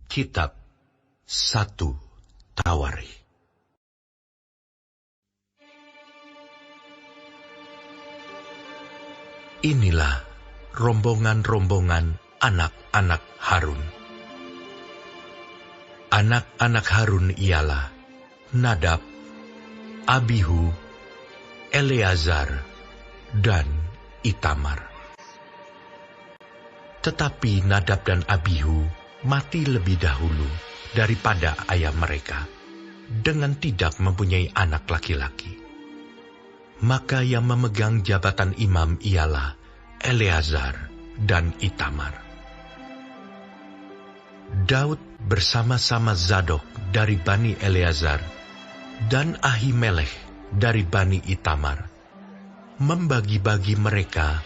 Kitab 1 Tawarikh. Inilah rombongan-rombongan anak-anak Harun. Anak-anak Harun ialah Nadab, Abihu, Eleazar, dan Itamar. Tetapi Nadab dan Abihu mati lebih dahulu daripada ayah mereka, dengan tidak mempunyai anak laki-laki. Maka yang memegang jabatan imam ialah Eleazar dan Itamar. Daud bersama-sama Zadok dari Bani Eleazar dan Ahimelech dari Bani Itamar membagi-bagi mereka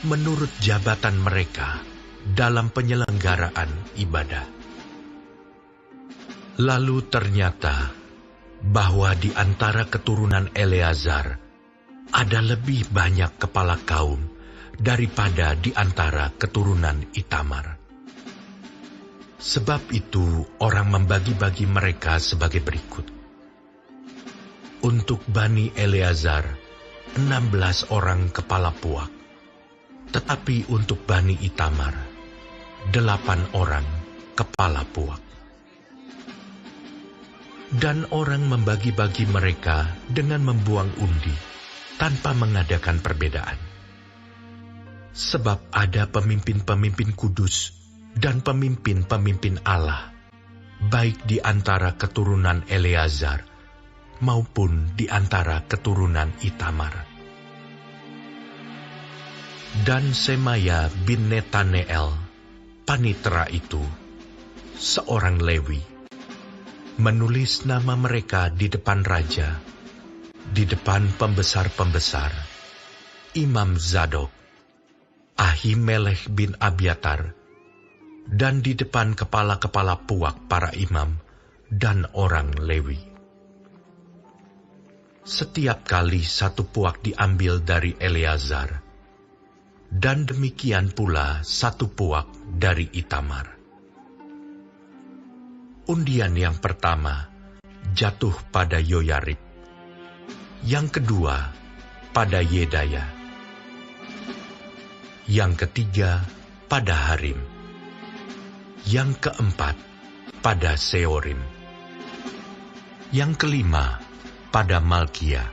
menurut jabatan mereka dalam penyelenggaraan ibadah. Lalu ternyata bahwa di antara keturunan Eleazar ada lebih banyak kepala kaum daripada di antara keturunan Itamar. Sebab itu orang membagi-bagi mereka sebagai berikut. Untuk Bani Eleazar 16 orang kepala puak, tetapi untuk Bani Itamar 8 orang kepala puak. Dan orang membagi-bagi mereka dengan membuang undi tanpa mengadakan perbedaan. Sebab ada pemimpin-pemimpin kudus dan pemimpin-pemimpin Allah, baik di antara keturunan Eleazar maupun di antara keturunan Itamar. Dan Semaya bin Netaneel, panitera itu, seorang Lewi, menulis nama mereka di depan raja, di depan pembesar-pembesar, Imam Zadok, Ahimelech bin Abiatar, dan di depan kepala-kepala puak para imam dan orang Lewi. Setiap kali satu puak diambil dari Eleazar, dan demikian pula satu puak dari Itamar. Undian yang pertama jatuh pada Yoyarib, yang kedua pada Yedaya, yang ketiga pada Harim, yang keempat pada Seorim, yang kelima pada Malkia,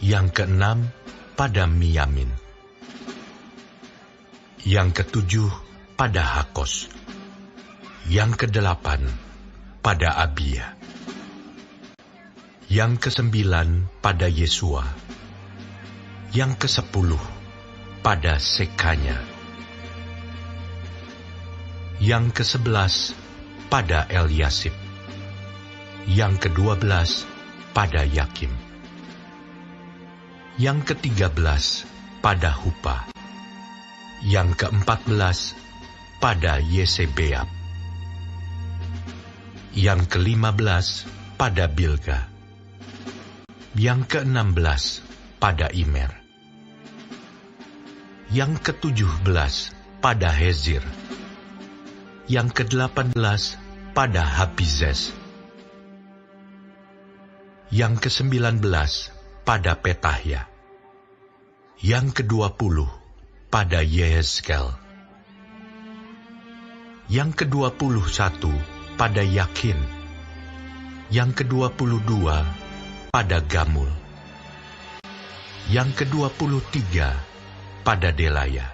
yang keenam pada Miyamin, yang ketujuh pada Hakos, yang kedelapan pada Abia, yang kesembilan pada Yesua, yang kesepuluh pada Sekanya, yang kesebelas pada Eliasib, yang ke-12 pada Yakim, yang ke-13 pada Hupa, yang ke-14 pada Yesebeab, yang ke-15 pada Bilga, yang ke-16 pada Imer, yang ke-17 pada Hezir, yang ke-18 pada Habizes, yang ke-19 pada Petahya, yang ke-20 pada Yehezkel, yang ke-21 pada Yakin, yang ke-22 pada Gamul, yang ke-23 pada Delaya,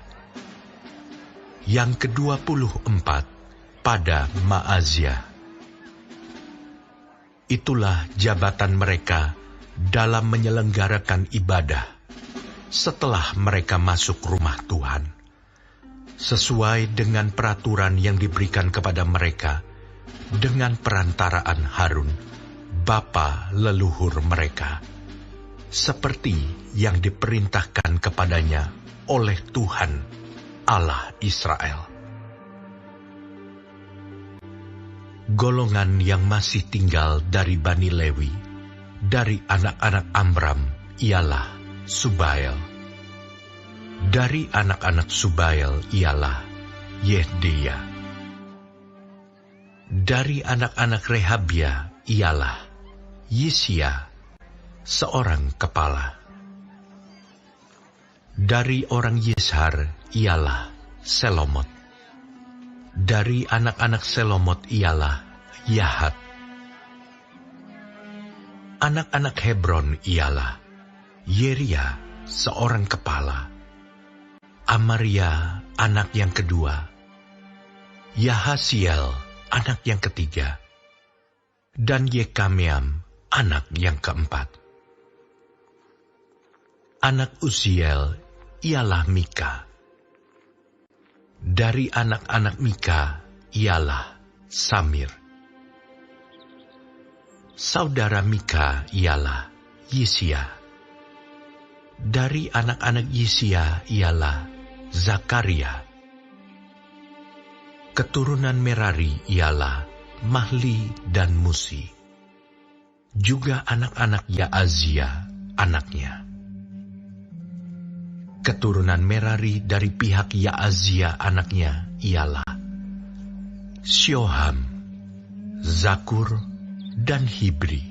yang ke-24 pada Maazia. Itulah jabatan mereka dalam menyelenggarakan ibadah setelah mereka masuk rumah Tuhan, sesuai dengan peraturan yang diberikan kepada mereka dengan perantaraan Harun, bapa leluhur mereka, seperti yang diperintahkan kepadanya oleh Tuhan Allah Israel. Golongan yang masih tinggal dari Bani Lewi, dari anak-anak Amram, ialah Subael. Dari anak-anak Subael ialah Yehdeya. Dari anak-anak Rehabia ialah Yisia, seorang kepala. Dari orang Yishar ialah Selomot. Dari anak-anak Selomot ialah Yahat. Anak-anak Hebron ialah Yeria, seorang kepala. Amaria, anak yang kedua. Yahasiel, anak yang ketiga. Dan Yekameam, anak yang keempat. Anak Uziel ialah Mika. Dari anak-anak Mika ialah Samir. Saudara Mika ialah Yisia. Dari anak-anak Yisia ialah Zakaria. Keturunan Merari ialah Mahli dan Musi. Juga anak-anak Yaazia, anaknya. Keturunan Merari dari pihak Yaazia, anaknya, ialah Syoham, Zakur, dan Hibri.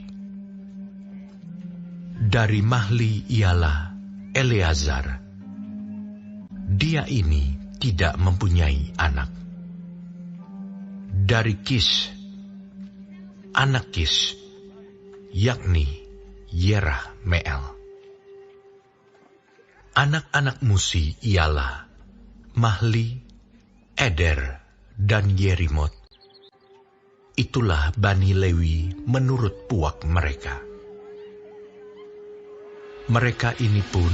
Dari Mahli ialah Eleazar. Dia ini tidak mempunyai anak. Dari Kish, anak Kish, yakni Yerah Meel. Anak-anak Musi ialah Mahli, Eder, dan Yerimot. Itulah Bani Lewi menurut puak mereka. Mereka ini pun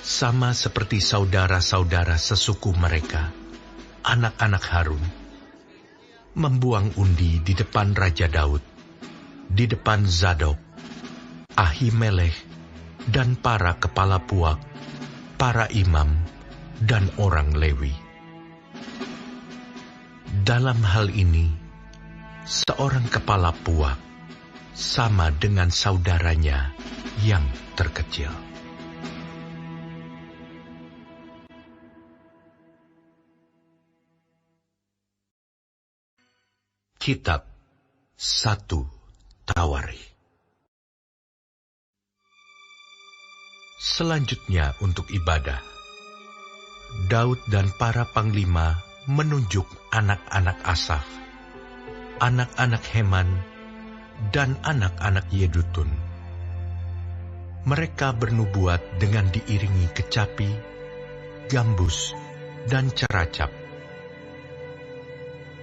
sama seperti saudara-saudara sesuku mereka, anak-anak Harun, membuang undi di depan Raja Daud, di depan Zadok, Ahimelech, dan para kepala puak, para imam, dan orang Lewi. Dalam hal ini, seorang kepala puak sama dengan saudaranya yang terkecil. Kitab 1 Tawarikh. Selanjutnya untuk ibadah, Daud dan para panglima menunjuk anak-anak Asaf, anak-anak Heman, dan anak-anak Yedutun. Mereka bernubuat dengan diiringi kecapi, gambus, dan ceracap.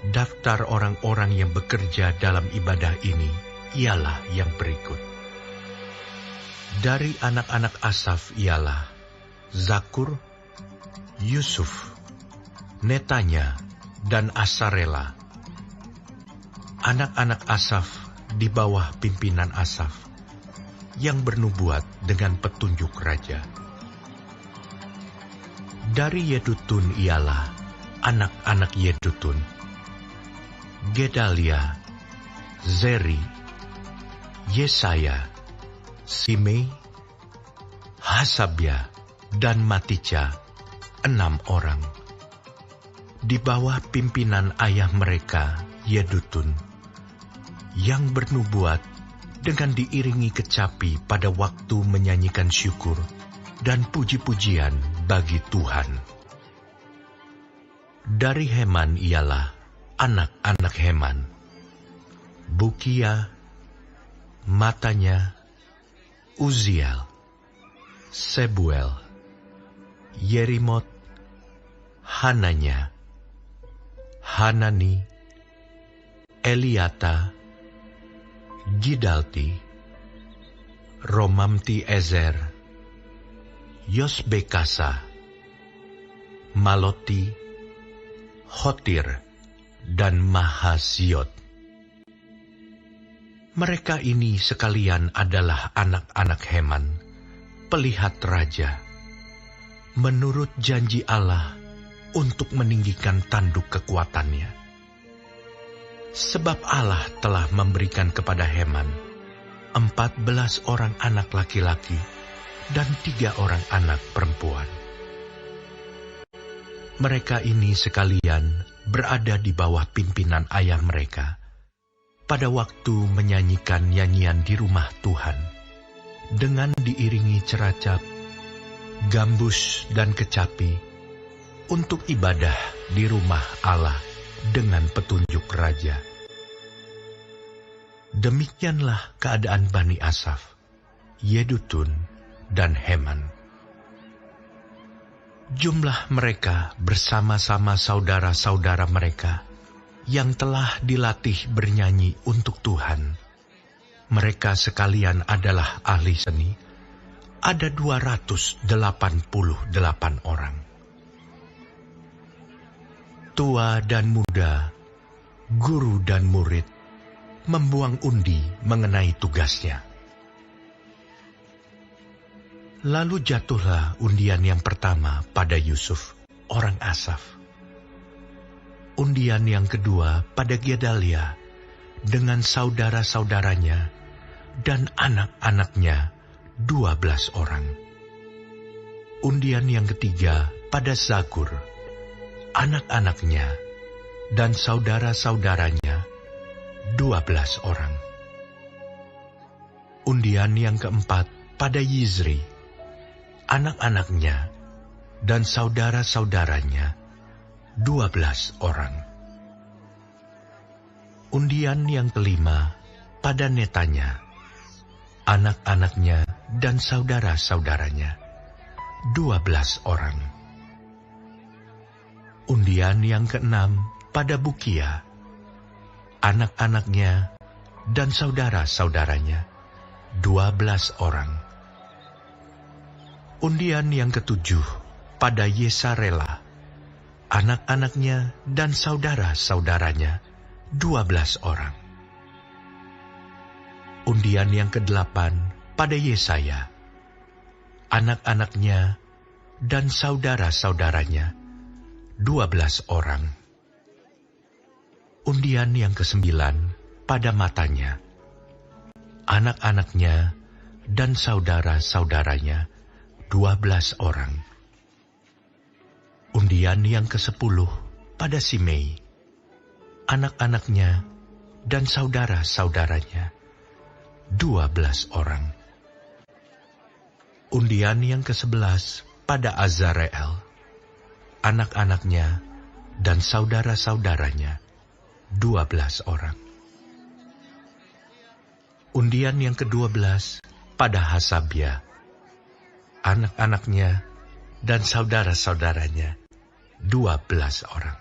Daftar orang-orang yang bekerja dalam ibadah ini ialah yang berikut. Dari anak-anak Asaf ialah Zakur, Yusuf, Netanya, dan Asarela. Anak-anak Asaf di bawah pimpinan Asaf, yang bernubuat dengan petunjuk raja. Dari Yedutun ialah anak-anak Yedutun, Gedalia, Zeri, Yesaya, Simei, Hasabya, dan Matica, 6 orang. Di bawah pimpinan ayah mereka, Yedutun, yang bernubuat dengan diiringi kecapi pada waktu menyanyikan syukur dan puji-pujian bagi Tuhan. Dari Heman ialah anak-anak Heman, Bukia, Matanya, Uziel, Sebuel, Yerimot, Hananya, Hanani, Eliata, Gidalti, Romamti Ezer, Yosbekasa, Maloti, Hotir, dan Mahasiot. Mereka ini sekalian adalah anak-anak Heman, pelihat raja, menurut janji Allah untuk meninggikan tanduk kekuatannya. Sebab Allah telah memberikan kepada Heman 14 orang anak laki-laki dan 3 orang anak perempuan. Mereka ini sekalian berada di bawah pimpinan ayah mereka, pada waktu menyanyikan nyanyian di rumah Tuhan, dengan diiringi ceracap, gambus dan kecapi, untuk ibadah di rumah Allah dengan petunjuk raja. Demikianlah keadaan Bani Asaf, Yedutun, dan Heman. Jumlah mereka bersama-sama saudara-saudara mereka yang telah dilatih bernyanyi untuk Tuhan. Mereka sekalian adalah ahli seni, ada 288 orang. Tua dan muda, guru dan murid, membuang undi mengenai tugasnya. Lalu jatuhlah undian yang pertama pada Yusuf, orang Asaf. Undian yang kedua pada Gedalia, dengan saudara-saudaranya dan anak-anaknya 12 orang. Undian yang ketiga pada Zakur, anak-anaknya dan saudara-saudaranya 12 orang. Undian yang keempat pada Yizri, anak-anaknya dan saudara-saudaranya 12 orang. Undian yang kelima pada Netanya, anak-anaknya dan saudara-saudaranya 12 orang. Undian yang keenam pada Bukia, anak-anaknya dan saudara-saudaranya 12 orang. Undian yang ketujuh pada Yesarela, anak-anaknya dan saudara-saudaranya 12 orang. Undian yang kedelapan pada Yesaya, anak-anaknya dan saudara-saudaranya 12 orang. Undian yang kesembilan pada Matanya, anak-anaknya dan saudara-saudaranya 12 orang. Undian yang ke-10 pada Simei, anak-anaknya dan saudara-saudaranya 12 orang. Undian yang ke-11 pada Azareel, anak-anaknya dan saudara-saudaranya 12 orang. Undian yang ke-12 pada Hasabia, anak-anaknya dan saudara-saudaranya 12 orang.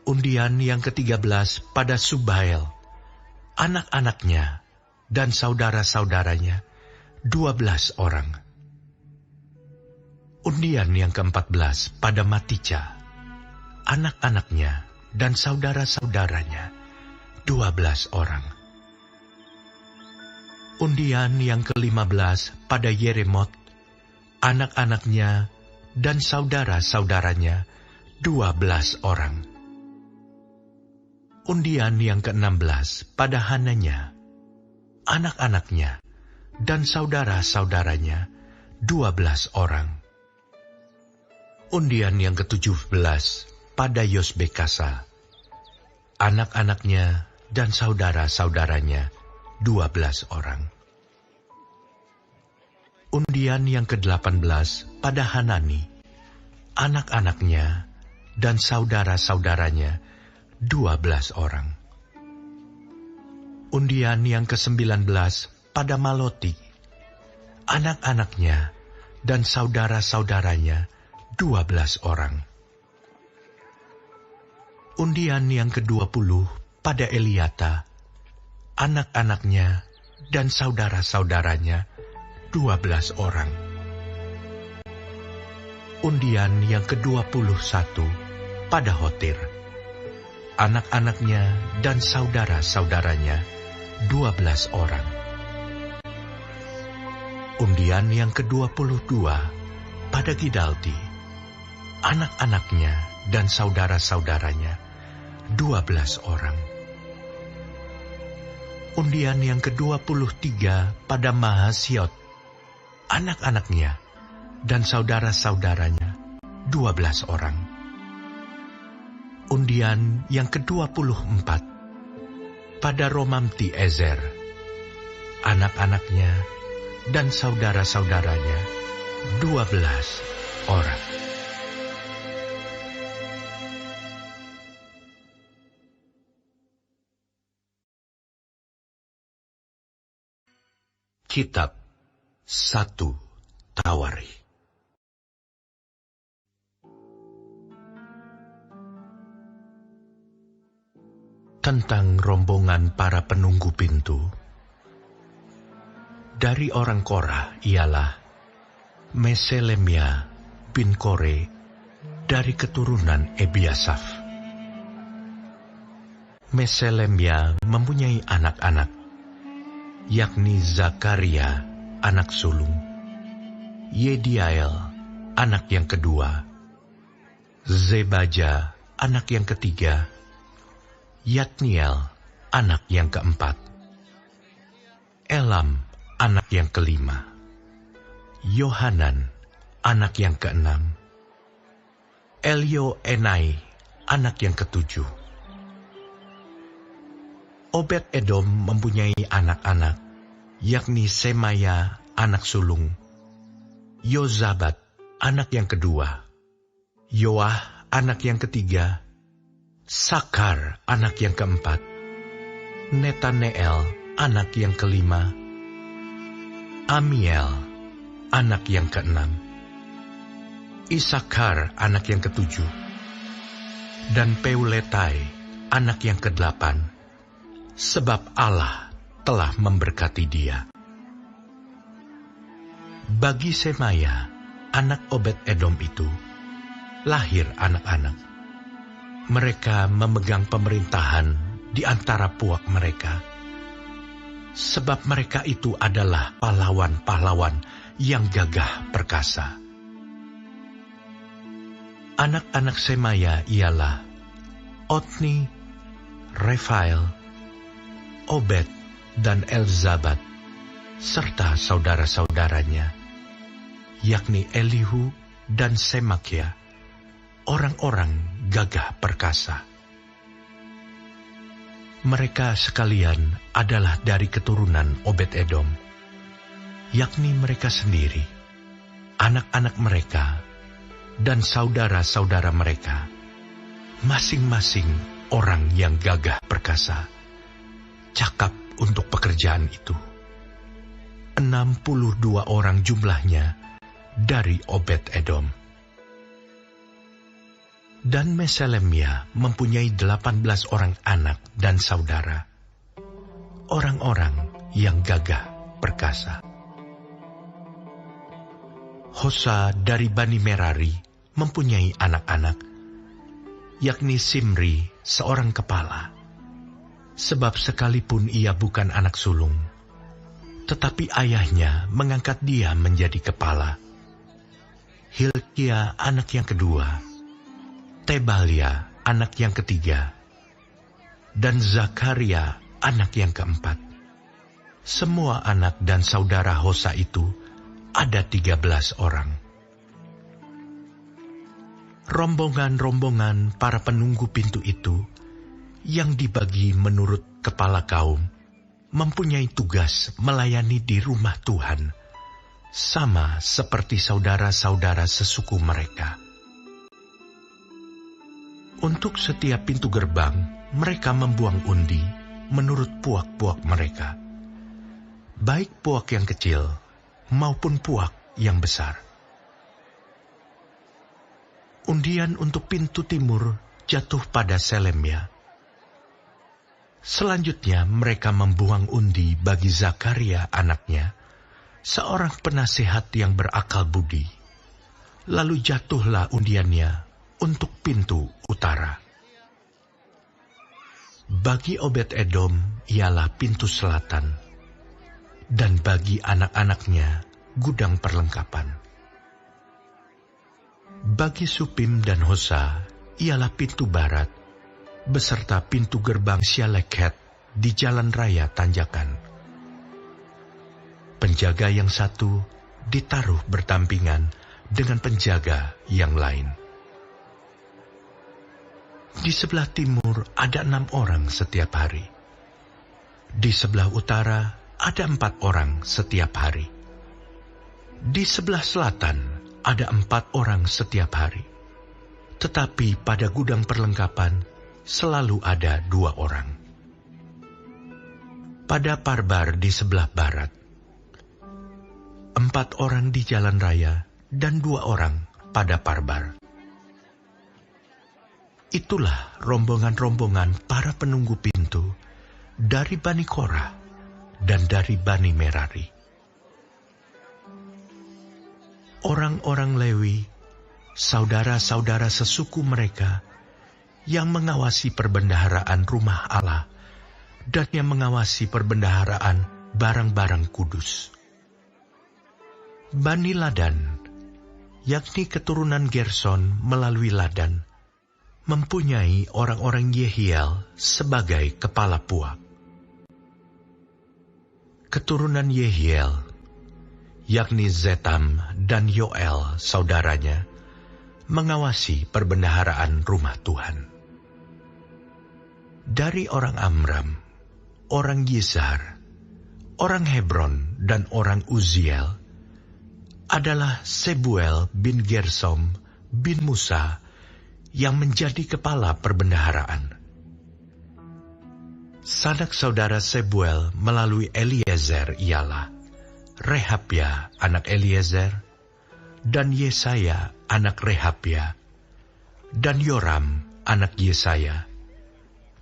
Undian yang ke-13 pada Subael, anak-anaknya dan saudara-saudaranya 12 orang. Undian yang ke-14 pada Matica, anak-anaknya dan saudara-saudaranya 12 orang. Undian yang ke-15 pada Yeremot, anak-anaknya dan saudara-saudaranya 12 orang. Undian yang ke-16 pada Hananya, anak-anaknya dan saudara-saudaranya 12 orang. Undian yang ke-17 pada Yosbekasa, anak-anaknya dan saudara-saudaranya 12 orang. Undian yang ke-18 pada Hanani, anak-anaknya dan saudara-saudaranya 12 orang. Undian yang ke-19 pada Maloti, anak-anaknya dan saudara-saudaranya 12 orang. Undian yang ke-20 pada Eliata, anak-anaknya dan saudara-saudaranya 12 orang. Undian yang ke-21 pada Hotir, anak-anaknya dan saudara-saudaranya 12 orang. Undian yang ke-22 pada Gidalti, anak-anaknya dan saudara-saudaranya 12 orang. Undian yang ke-23 pada Mahasiot, anak-anaknya dan saudara-saudaranya 12 orang. Undian yang ke-24 pada Romamti Ezer, anak-anaknya dan saudara-saudaranya 12 orang. Kitab 1 Tawarikh. Tentang rombongan para penunggu pintu. Dari orang Korah ialah Meselemia bin Kore dari keturunan Ebiasaf. Meselemia mempunyai anak-anak, yakni Zakaria, anak sulung, Yediael, anak yang kedua, Zebaja, anak yang ketiga, Yatniel, anak yang keempat, Elam, anak yang kelima, Yohanan, anak yang keenam, Elioenai, anak yang ketujuh. Obed-Edom mempunyai anak-anak, yakni Semaya, anak sulung, Yozabat, anak yang kedua, Yoah, anak yang ketiga, Sakar, anak yang keempat, Netaneel, anak yang kelima, Amiel, anak yang keenam, Isakar, anak yang ketujuh, dan Peuletai, anak yang kedelapan, sebab Allah telah memberkati dia. Bagi Semaya, anak Obed-Edom itu, lahir anak-anak. Mereka memegang pemerintahan di antara puak mereka, sebab mereka itu adalah pahlawan-pahlawan yang gagah perkasa. Anak-anak Semaya ialah Otni, Refael, Obed, dan Elzabat, serta saudara-saudaranya, yakni Elihu dan Semakia, orang-orang gagah perkasa. Mereka sekalian adalah dari keturunan Obed-Edom, yakni mereka sendiri, anak-anak mereka, dan saudara-saudara mereka, masing-masing orang yang gagah perkasa, cakap untuk pekerjaan itu. 62 orang jumlahnya dari Obed-Edom. Dan Meselemia mempunyai 18 orang anak dan saudara, orang-orang yang gagah perkasa. Hosa dari Bani Merari mempunyai anak-anak, yakni Simri, seorang kepala. Sebab sekalipun ia bukan anak sulung, tetapi ayahnya mengangkat dia menjadi kepala. Hilkia anak yang kedua, Tebalia anak yang ketiga, dan Zakaria anak yang keempat. Semua anak dan saudara Hosa itu ada 13 orang. Rombongan-rombongan para penunggu pintu itu yang dibagi menurut kepala kaum, mempunyai tugas melayani di rumah Tuhan, sama seperti saudara-saudara sesuku mereka. Untuk setiap pintu gerbang, mereka membuang undi menurut puak-puak mereka, baik puak yang kecil maupun puak yang besar. Undian untuk pintu timur jatuh pada Selemia. Selanjutnya mereka membuang undi bagi Zakaria anaknya, seorang penasihat yang berakal budi. Lalu jatuhlah undiannya untuk pintu utara. Bagi Obed-Edom ialah pintu selatan, dan bagi anak-anaknya gudang perlengkapan. Bagi Supim dan Hosa ialah pintu barat, beserta pintu gerbang Syalekhet di jalan raya tanjakan. Penjaga yang satu ditaruh berdampingan dengan penjaga yang lain. Di sebelah timur ada 6 orang setiap hari. Di sebelah utara ada 4 orang setiap hari. Di sebelah selatan ada 4 orang setiap hari. Tetapi pada gudang perlengkapan selalu ada 2 orang. Pada parbar di sebelah barat, 4 orang di jalan raya dan 2 orang pada parbar. Itulah rombongan-rombongan para penunggu pintu dari Bani Korah dan dari Bani Merari. Orang-orang Lewi, saudara-saudara sesuku mereka, yang mengawasi perbendaharaan rumah Allah dan yang mengawasi perbendaharaan barang-barang kudus. Bani Ladan, yakni keturunan Gerson melalui Ladan, mempunyai orang-orang Yehiel sebagai kepala puak. Keturunan Yehiel, yakni Zetam dan Yoel saudaranya, mengawasi perbendaharaan rumah Tuhan. Dari orang Amram, orang Yizhar, orang Hebron dan orang Uziel adalah Sebuel bin Gersom bin Musa yang menjadi kepala perbendaharaan. Sanak saudara Sebuel melalui Eliezer ialah Rehabia anak Eliezer, dan Yesaya anak Rehabia, dan Yoram anak Yesaya,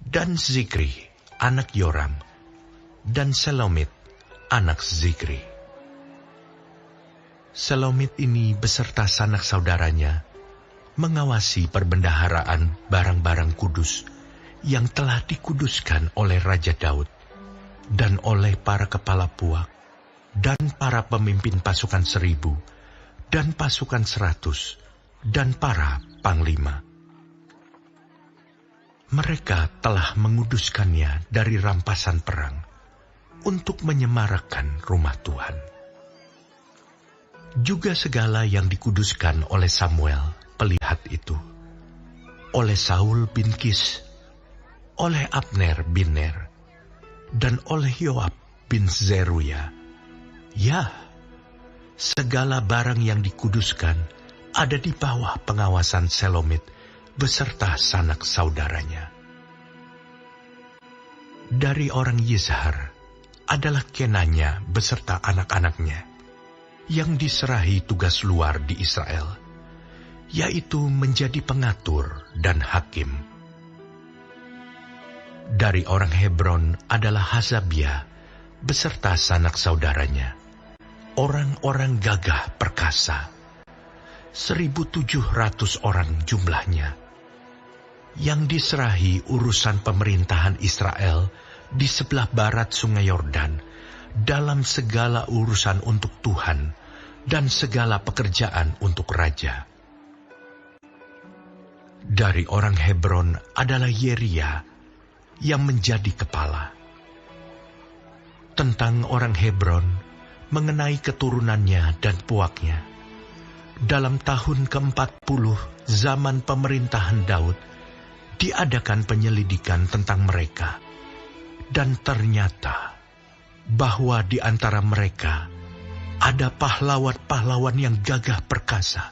dan Zikri anak Yoram, dan Selomit anak Zikri. Selomit ini beserta sanak saudaranya mengawasi perbendaharaan barang-barang kudus yang telah dikuduskan oleh Raja Daud dan oleh para kepala puak dan para pemimpin pasukan 1000 dan pasukan 100 dan para panglima. Mereka telah menguduskannya dari rampasan perang untuk menyemarakan rumah Tuhan. Juga segala yang dikuduskan oleh Samuel pelihat itu, oleh Saul bin Kis, oleh Abner bin Ner, dan oleh Yoab bin Zeruya. Ya, segala barang yang dikuduskan ada di bawah pengawasan Selomit beserta sanak saudaranya. Dari orang Yizhar adalah Kenanya beserta anak-anaknya, yang diserahi tugas luar di Israel, yaitu menjadi pengatur dan hakim. Dari orang Hebron adalah Hasabia beserta sanak saudaranya, orang-orang gagah perkasa, 1.700 orang jumlahnya, yang diserahi urusan pemerintahan Israel di sebelah barat sungai Yordan, dalam segala urusan untuk Tuhan dan segala pekerjaan untuk raja. Dari orang Hebron adalah Yeria yang menjadi kepala. Tentang orang Hebron, mengenai keturunannya dan puaknya, dalam tahun ke-40 zaman pemerintahan Daud, diadakan penyelidikan tentang mereka, dan ternyata bahwa di antara mereka ada pahlawan-pahlawan yang gagah perkasa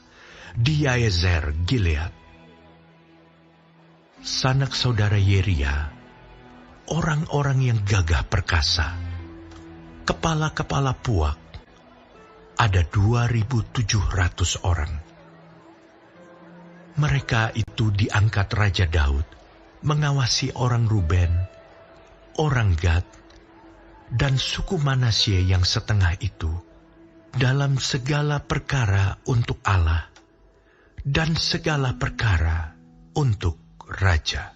di Yaezer Gilead. Sanak saudara Yeria, orang-orang yang gagah perkasa, kepala-kepala puak, ada 2.700 orang. Mereka itu diangkat Raja Daud mengawasi orang Ruben, orang Gad, dan suku Manasye yang setengah itu dalam segala perkara untuk Allah dan segala perkara untuk raja.